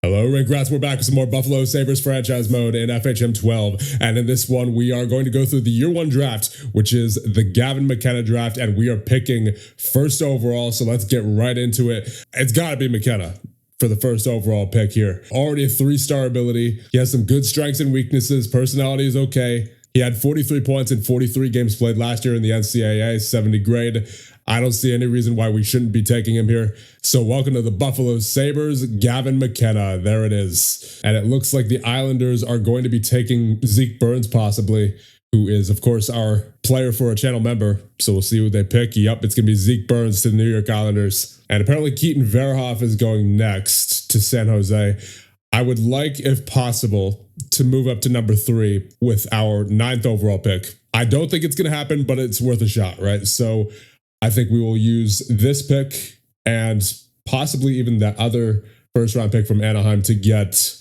Hello, Rick Rats. We're back with some more Buffalo Sabres franchise mode in FHM 12. And in this one, we are going to go through the year one draft, which is the Gavin McKenna draft. And we are picking first overall. So let's get right into it. It's got to be McKenna for the first overall pick here. Already a 3-star ability. He has some good strengths and weaknesses. Personality is okay. He had 43 points in 43 games played last year in the NCAA, 70 grade. I don't see any reason why we shouldn't be taking him here. So welcome to the Buffalo Sabres, Gavin McKenna. There it is. And it looks like the Islanders are going to be taking Zeke Burns possibly, who is, of course, our player for a channel member. So we'll see who they pick. Yep, it's going to be Zeke Burns to the New York Islanders. And apparently Keaton Verhoff is going next to San Jose. I would like, if possible, to move up to number 3 with our 9th overall pick. I don't think it's going to happen, but it's worth a shot, right? So I think we will use this pick and possibly even that other first round pick from Anaheim to get,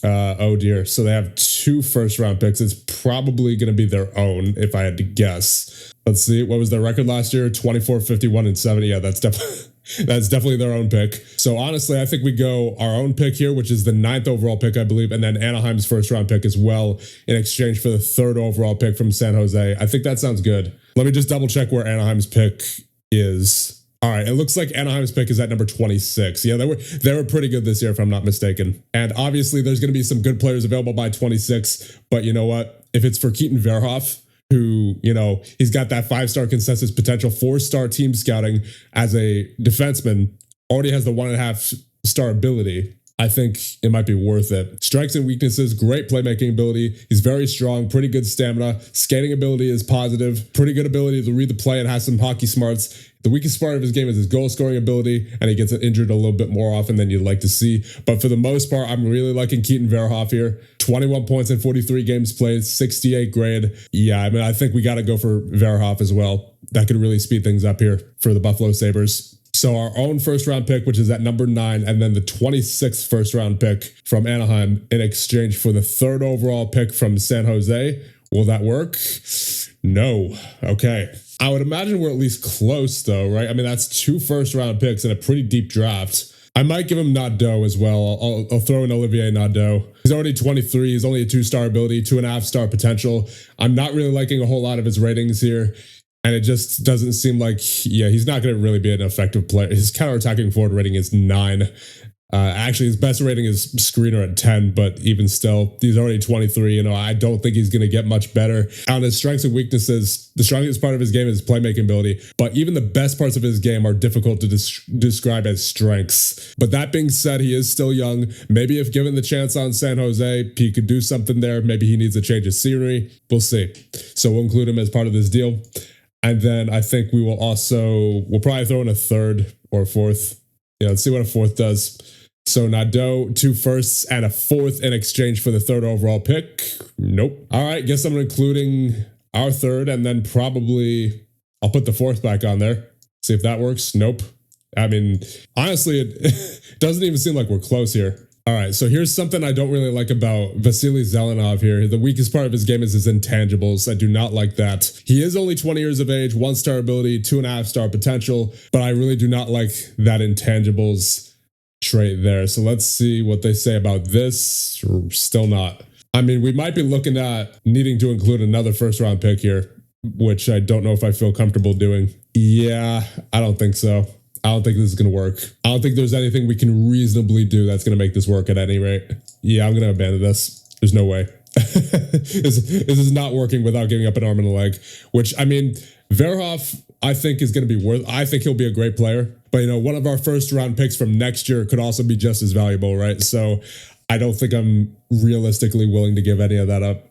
oh dear. So they have 2 first round picks. It's probably going to be their own if I had to guess. Let's see. What was their record last year? 24, 51, and 70. Yeah, that's definitely their own pick. So honestly, I think we go our own pick here, which is the 9th overall pick, I believe, and then Anaheim's first round pick as well in exchange for the 3rd overall pick from San Jose. I think that sounds good. Let me just double check where Anaheim's pick is. All right, it looks like Anaheim's pick is at number 26. Yeah, they were pretty good this year, if I'm not mistaken. And obviously, there's going to be some good players available by 26. But you know what? If it's for Keaton Verhoff, who, you know, he's got that 5-star consensus potential, 4-star team scouting as a defenseman, already has the 1.5-star ability, I think it might be worth it. Strengths and weaknesses, great playmaking ability. He's very strong, pretty good stamina. Skating ability is positive, pretty good ability to read the play and has some hockey smarts. The weakest part of his game is his goal scoring ability, and he gets injured a little bit more often than you'd like to see. But for the most part, I'm really liking Keaton Verhoff here. 21 points in 43 games played, 68 grade. Yeah, I mean, I think we got to go for Verhoff as well. That could really speed things up here for the Buffalo Sabres. So our own first round pick, which is at number 9, and then the 26th first round pick from Anaheim in exchange for the 3rd overall pick from San Jose. Will that work? No. Okay. I would imagine we're at least close though, right? I mean, that's 2 first round picks in a pretty deep draft. I might give him Nadeau as well. I'll throw in Olivier Nadeau. He's already 23. He's only a 2-star ability, 2.5-star potential. I'm not really liking a whole lot of his ratings here. And it just doesn't seem like, yeah, he's not going to really be an effective player. His counterattacking forward rating is 9. Actually, his best rating is screener at 10, but even still, he's already 23. You know, I don't think he's going to get much better. On his strengths and weaknesses, the strongest part of his game is his playmaking ability, but even the best parts of his game are difficult to describe as strengths. But that being said, he is still young. Maybe if given the chance on San Jose, he could do something there. Maybe he needs a change of scenery. We'll see. So we'll include him as part of this deal. And then I think we'll probably throw in a 3rd or 4th. Yeah, let's see what a 4th does. So Nadeau, 2 firsts and a 4th in exchange for the 3rd overall pick. Nope. All right, guess I'm including our 3rd, and then probably I'll put the 4th back on there. See if that works. Nope. I mean, honestly, it doesn't even seem like we're close here. All right, so here's something I don't really like about Vasily Zelenov here. The weakest part of his game is his intangibles. I do not like that. He is only 20 years of age, 1-star ability, 2.5-star potential, but I really do not like that intangibles trait there. So let's see what they say about this. Still not. I mean, we might be looking at needing to include another first-round pick here, which I don't know if I feel comfortable doing. Yeah, I don't think so. I don't think this is going to work. I don't think there's anything we can reasonably do that's going to make this work at any rate. Yeah, I'm going to abandon this. There's no way. This is not working without giving up an arm and a leg, which, I mean, Verhoff, I think is going to be I think he'll be a great player. But, you know, one of our first round picks from next year could also be just as valuable, right? So I don't think I'm realistically willing to give any of that up.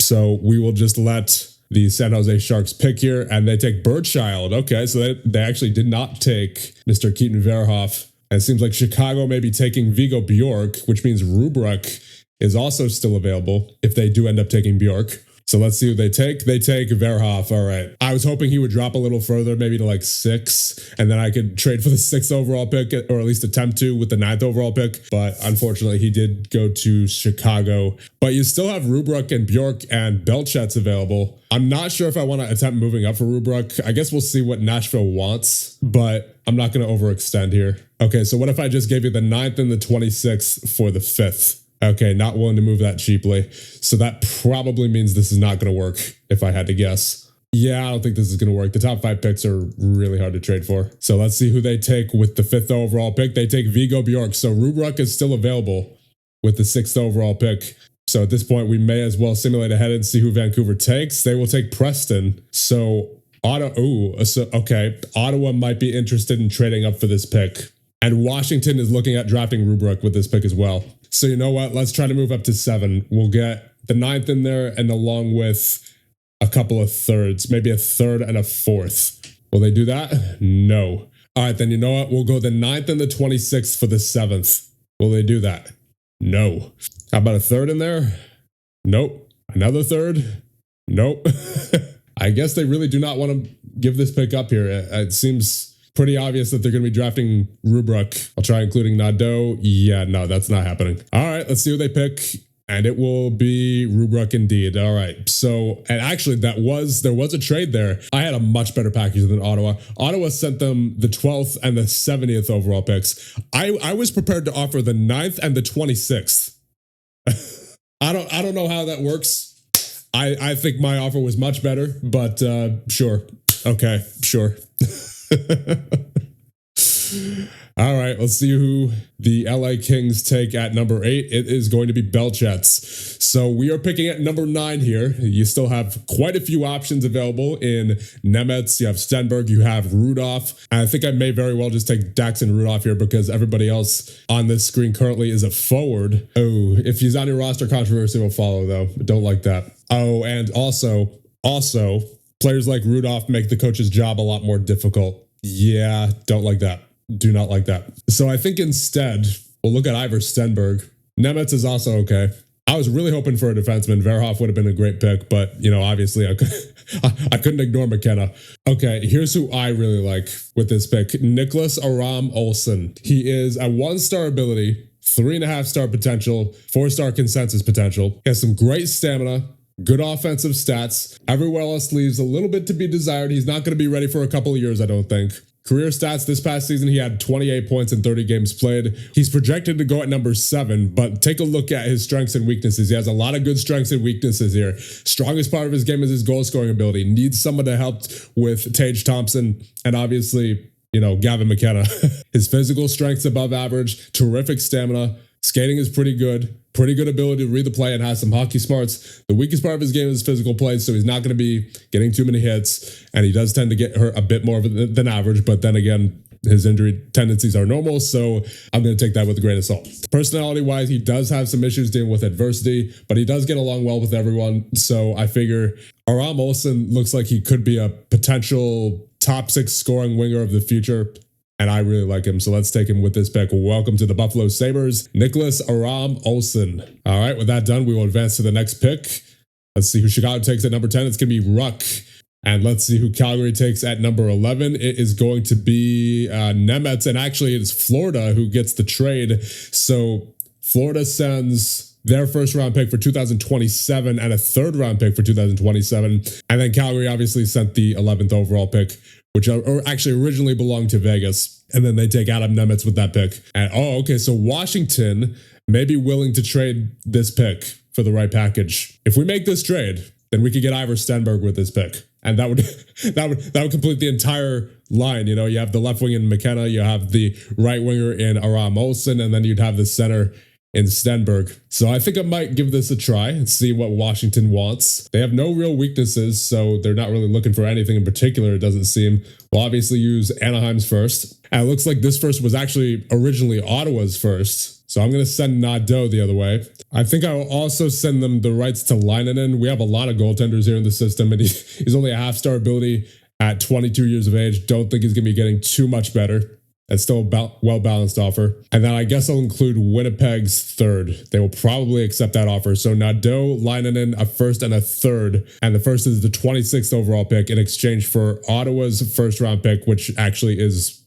So we will just let the San Jose Sharks pick here, and they take Birdschild. Okay, so they actually did not take Mr. Keaton Verhoff. And it seems like Chicago may be taking Vigo Bjork, which means Rubruk is also still available if they do end up taking Bjork. So let's see who they take. They take Verhoff. All right. I was hoping he would drop a little further, maybe to like 6, and then I could trade for the 6th overall pick, or at least attempt to with the 9th overall pick. But unfortunately, he did go to Chicago. But you still have Rubruk and Bjork and Belchet's available. I'm not sure if I want to attempt moving up for Rubruk. I guess we'll see what Nashville wants, but I'm not going to overextend here. Okay, so what if I just gave you the 9th and the 26th for the 5th? Okay, not willing to move that cheaply. So that probably means this is not going to work if I had to guess. Yeah, I don't think this is going to work. The top 5 picks are really hard to trade for. So let's see who they take with the 5th overall pick. They take Vigo Bjork. So Rubruk is still available with the 6th overall pick. So at this point, we may as well simulate ahead and see who Vancouver takes. They will take Preston. So Ottawa might be interested in trading up for this pick. And Washington is looking at drafting Rubruk with this pick as well. So you know what? Let's try to move up to 7. We'll get the 9th in there and along with a couple of thirds, maybe a 3rd and a 4th. Will they do that? No. All right, then you know what? We'll go the 9th and the 26th for the 7th. Will they do that? No. How about a 3rd in there? Nope. Another 3rd? Nope. I guess they really do not want to give this pick up here. It seems pretty obvious that they're going to be drafting Rubruk. I'll try including Nadeau. Yeah, no, that's not happening. All right, let's see who they pick. And it will be Rubruk indeed. All right. So, and actually there was a trade there. I had a much better package than Ottawa. Ottawa sent them the 12th and the 70th overall picks. I was prepared to offer the 9th and the 26th. I don't know how that works. I think my offer was much better, but sure. Okay, sure. All right, let's see who the LA Kings take at number 8. It is going to be Belchets. So we are picking at number 9 here. You still have quite a few options available in Nemetz. You have Stenberg, you have Rudolph. And I think I may very well just take Daxon Rudolph here because everybody else on this screen currently is a forward. Oh, if he's on your roster, controversy will follow though. Don't like that. Oh, and also, players like Rudolph make the coach's job a lot more difficult. Yeah, don't like that. Do not like that. So I think instead, we'll look at Ivor Stenberg. Nemetz is also okay. I was really hoping for a defenseman. Verhoff would have been a great pick, but, obviously I couldn't ignore McKenna. Okay, here's who I really like with this pick. Nicholas Aram Olsen. He is a 1-star ability, 3.5-star potential, 4-star consensus potential. He has some great stamina, good offensive stats. Everywhere else leaves a little bit to be desired. He's not going to be ready for a couple of years, I don't think. Career stats this past season, he had 28 points in 30 games played. He's projected to go at number 7, but take a look at his strengths and weaknesses. He has a lot of good strengths and weaknesses here. Strongest part of his game is his goal scoring ability. Needs someone to help with Tage Thompson and obviously, Gavin McKenna. His physical strength's above average, terrific stamina. Skating is pretty good ability to read the play and has some hockey smarts. The weakest part of his game is physical play, so he's not going to be getting too many hits, and he does tend to get hurt a bit more than average, but then again, his injury tendencies are normal, so I'm going to take that with a grain of salt. Personality-wise, he does have some issues dealing with adversity, but he does get along well with everyone, so I figure Aram Olsen looks like he could be a potential top 6 scoring winger of the future. And I really like him, so let's take him with this pick. Welcome to the Buffalo Sabres, Nicholas Aram Olsen. All right, with that done, we will advance to the next pick. Let's see who Chicago takes at number 10. It's going to be Ruck. And let's see who Calgary takes at number 11. It is going to be Nemetz, and actually it is Florida who gets the trade. So Florida sends their 1st-round pick for 2027 and a 3rd-round pick for 2027. And then Calgary obviously sent the 11th overall pick, which actually originally belonged to Vegas. And then they take Adam Nemetz with that pick. And okay, so Washington may be willing to trade this pick for the right package. If we make this trade, then we could get Ivor Stenberg with this pick. And that would complete the entire line. You have the left wing in McKenna, you have the right winger in Aram Olsen, and then you'd have the center in Stenberg. So I think I might give this a try and see what Washington wants. They have no real weaknesses, so they're not really looking for anything in particular, it doesn't seem. We'll obviously use Anaheim's first. And it looks like this first was actually originally Ottawa's first. So I'm going to send Nadeau the other way. I think I will also send them the rights to Leinonen. We have a lot of goaltenders here in the system, and he's only a 1/2-star ability at 22 years of age. Don't think he's going to be getting too much better. It's still a well-balanced offer. And then I guess I'll include Winnipeg's 3rd. They will probably accept that offer. So Nadeau, Leinonen, a 1st and a 3rd. And the 1st is the 26th overall pick in exchange for Ottawa's 1st-round pick, which actually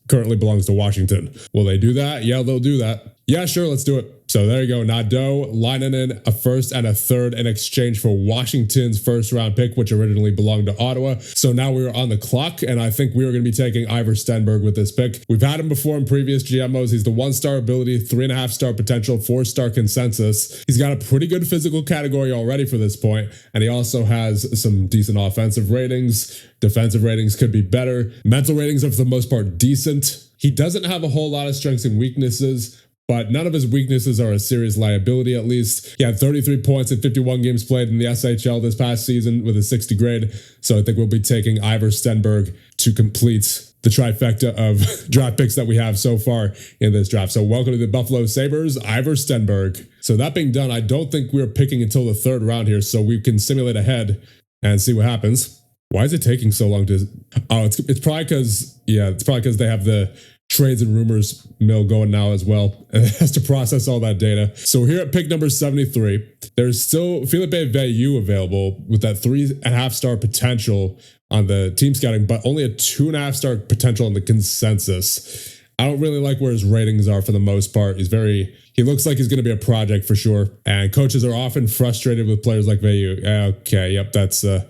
currently belongs to Washington. Will they do that? Yeah, they'll do that. Yeah, sure, let's do it. So there you go, Nadeau lining in a first and a third in exchange for Washington's first round pick, which originally belonged to Ottawa. So now we're on the clock, and I think we are going to be taking Ivor Stenberg with this pick. We've had him before in previous GMOs. He's the 1-star ability, 3.5-star potential, 4-star consensus. He's got a pretty good physical category already for this point, and he also has some decent offensive ratings. Defensive ratings could be better. Mental ratings are for the most part decent. He doesn't have a whole lot of strengths and weaknesses, but none of his weaknesses are a serious liability, at least. He had 33 points in 51 games played in the SHL this past season with a 60 grade. So I think we'll be taking Ivor Stenberg to complete the trifecta of draft picks that we have so far in this draft. So welcome to the Buffalo Sabres, Ivor Stenberg. So that being done, I don't think we're picking until the third round here, so we can simulate ahead and see what happens. Why is it taking so long to... Oh, it's probably because... Yeah, it's probably because they have the trades and rumors mill going now as well, and it has to process all that data. So here at pick number 73, there's still Philippe Veilleux available with that 3.5-star potential on the team scouting, but only a 2.5-star potential on the consensus. I don't really like where his ratings are for the most part. He looks like he's going to be a project for sure, and coaches are often frustrated with players like Veilleux. Okay, yep, that's a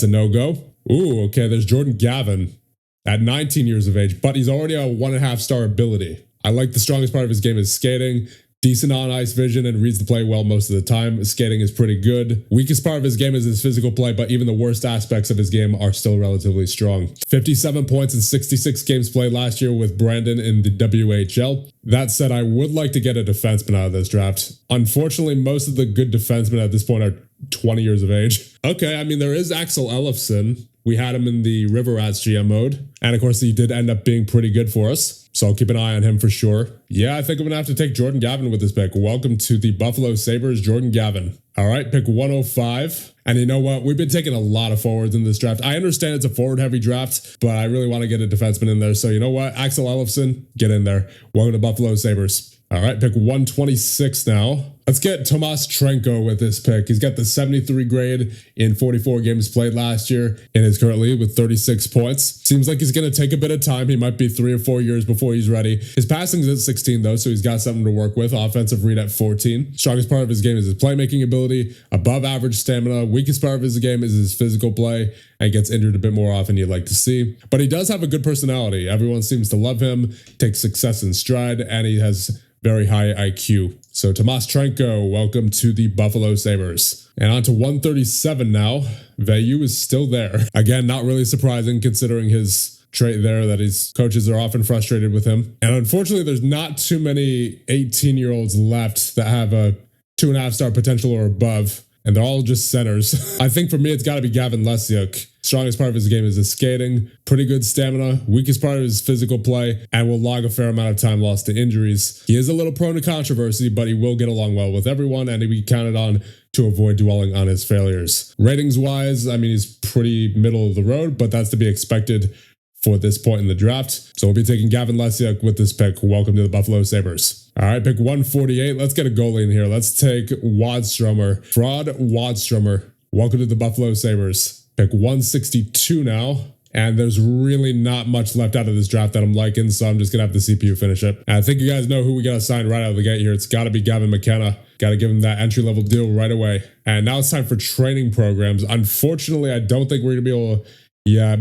no-go. Ooh, okay, there's Jordan Gavin at 19 years of age, but he's already a 1.5-star ability. I like the strongest part of his game is skating, decent on-ice vision, and reads the play well most of the time. Skating is pretty good. Weakest part of his game is his physical play, but even the worst aspects of his game are still relatively strong. 57 points in 66 games played last year with Brandon in the WHL. That said, I would like to get a defenseman out of this draft. Unfortunately, most of the good defensemen at this point are 20 years of age. Okay, I mean, there is Axel Ellefson. We had him in the River Rats GM mode. And of course, he did end up being pretty good for us. So I'll keep an eye on him for sure. Yeah, I think I'm going to have to take Jordan Gavin with this pick. Welcome to the Buffalo Sabres, Jordan Gavin. All right, pick 105. And you know what? We've been taking a lot of forwards in this draft. I understand it's a forward-heavy draft, but I really want to get a defenseman in there. So you know what? Axel Ellefson, get in there. Welcome to Buffalo Sabres. All right, pick 126 now. Let's get Tomas Trenko with this pick. He's got the 73 grade in 44 games played last year and is currently with 36 points. Seems like he's going to take a bit of time. He might be 3 or 4 years before he's ready. His passing is at 16 though, so he's got something to work with. Offensive read at 14. Strongest part of his game is his playmaking ability, above average stamina. Weakest part of his game is his physical play and gets injured a bit more often you'd like to see. But he does have a good personality. Everyone seems to love him, takes success in stride, and he has very high IQ. So Tomas Trenko, welcome to the Buffalo Sabres. And on to 137 now. Veilleux is still there. Again, not really surprising considering his trait there that his coaches are often frustrated with him. And unfortunately, there's not too many 18-year-olds left that have a 2.5-star potential or above. And they're all just centers. I think for me, it's got to be Gavin Lesiuk. Strongest part of his game is his skating, pretty good stamina, weakest part of his physical play, and will log a fair amount of time lost to injuries. He is a little prone to controversy, but he will get along well with everyone, and he'll be counted on to avoid dwelling on his failures. Ratings-wise, I mean, he's pretty middle of the road, but that's to be expected for this point in the draft. So we'll be taking Gavin Lesiuk with this pick. Welcome to the Buffalo Sabres. All right, pick 148. Let's get a goalie in here. Let's take Wadströmer. Fraud Wadströmer. Welcome to the Buffalo Sabres. Pick 162 now. And there's really not much left out of this draft that I'm liking, so I'm just going to have the CPU finish it. And I think you guys know who we got to sign right out of the gate here. It's got to be Gavin McKenna. Got to give him that entry-level deal right away. And now it's time for training programs. Unfortunately, I don't think we're going to be able to... Yeah,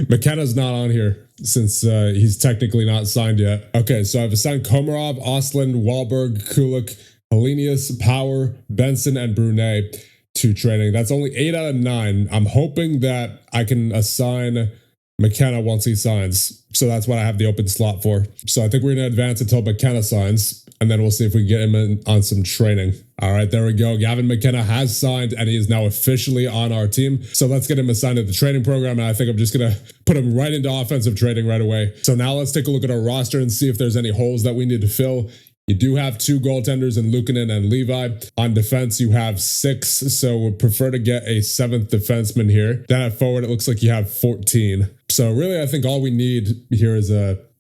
McKenna's not on here since he's technically not signed yet. Okay, so I've assigned Komarov, Ostlund, Wahlberg, Kulik, Helenius, Power, Benson, and Brunet to training. That's only 8 out of 9. I'm hoping that I can assign McKenna once he signs. So that's what I have the open slot for. So I think we're going to advance until McKenna signs, and then we'll see if we can get him in on some training. All right, there we go. Gavin McKenna has signed, and he is now officially on our team. So let's get him assigned to the training program, and I think I'm just going to put him right into offensive training right away. So now let's take a look at our roster and see if there's any holes that we need to fill. You do have 2 goaltenders in Luukkonen and Levi. On defense, you have 6, so would prefer to get a 7th defenseman here. Then at forward, it looks like you have 14. So really, I think all we need here is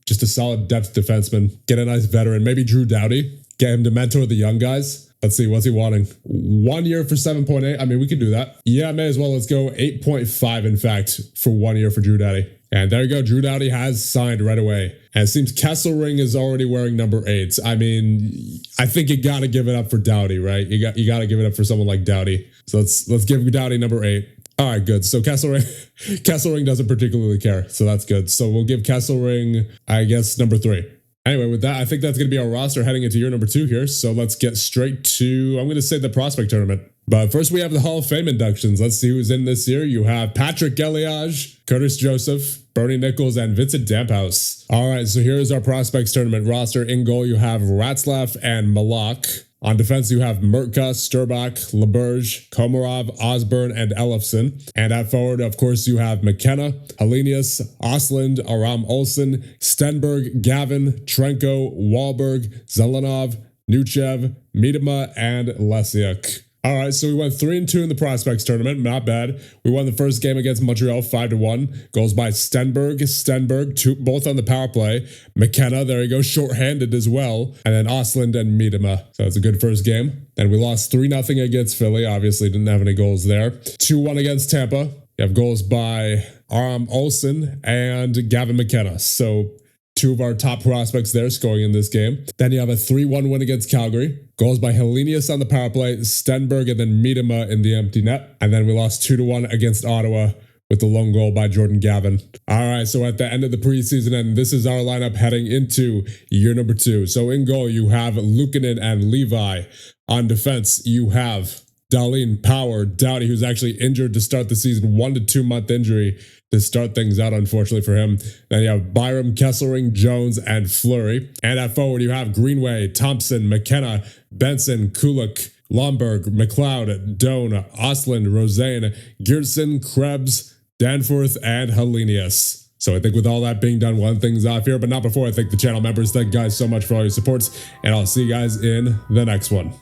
just a solid depth defenseman. Get a nice veteran, maybe Drew Doughty. Get him to mentor the young guys. Let's see, what's he wanting? 1 year for 7.8. I mean, we can do that. Yeah, may as well. Let's go 8.5, in fact, for 1 year for Drew Doughty. And there you go. Drew Doughty has signed right away. And it seems Kesselring is already wearing number 8. I mean, I think you got to give it up for Doughty, right? You got to give it up for someone like Doughty. So let's give Doughty number 8. All right, good. So Kesselring doesn't particularly care. So that's good. So we'll give Kesselring, I guess, number 3. Anyway, with that, I think that's going to be our roster heading into year number 2 here. So let's get straight to, I'm going to say, the prospect tournament. But first, we have the Hall of Fame inductions. Let's see who's in this year. You have Patrick Eliage, Curtis Joseph, Bernie Nichols, and Vincent Damphouse. All right, so here's our prospects tournament roster. In goal, you have Ratzlaff and Malak. On defense, you have Murtka, Sturbach, LaBerge, Komarov, Osborne, and Ellefson. And at forward, of course, you have McKenna, Helenius, Osland, Aram Olsen, Stenberg, Gavin, Trenko, Wahlberg, Zelenov, Nuchev, Miedema, and Lesiak. All right, so we went 3-2 in the prospects tournament. Not bad. We won the first game against Montreal 5-1. Goals by Stenberg, both on the power play. McKenna, there you go, shorthanded as well. And then Osland and Miedema. So that's a good first game. Then we lost 3-0 against Philly. Obviously didn't have any goals there. 2-1 against Tampa. You have goals by Aram Olsen and Gavin McKenna. So 2 of our top prospects there scoring in this game. Then you have a 3-1 win against Calgary. Goals by Helenius on the power play, Stenberg, and then Miedema in the empty net. And then we lost 2-1 against Ottawa with the lone goal by Jordan Gavin. All right, so at the end of the preseason, and this is our lineup heading into year number 2. So in goal, you have Luukkonen and Levi. On defense, you have Dahlin, Power, Doughty, who's actually injured to start the season, 1 to 2 month injury to start things out, unfortunately for him. Then you have Byram, Kesselring, Jones, and Fleury. And at forward, you have Greenway, Thompson, McKenna, Benson, Kulik, Lomberg, McLeod, Doan, Osland, Rosane, Geertsen, Krebs, Danforth, and Helenius. So I think with all that being done, one thing's off here, but not before I thank the channel members. Thank you guys so much for all your supports, and I'll see you guys in the next one.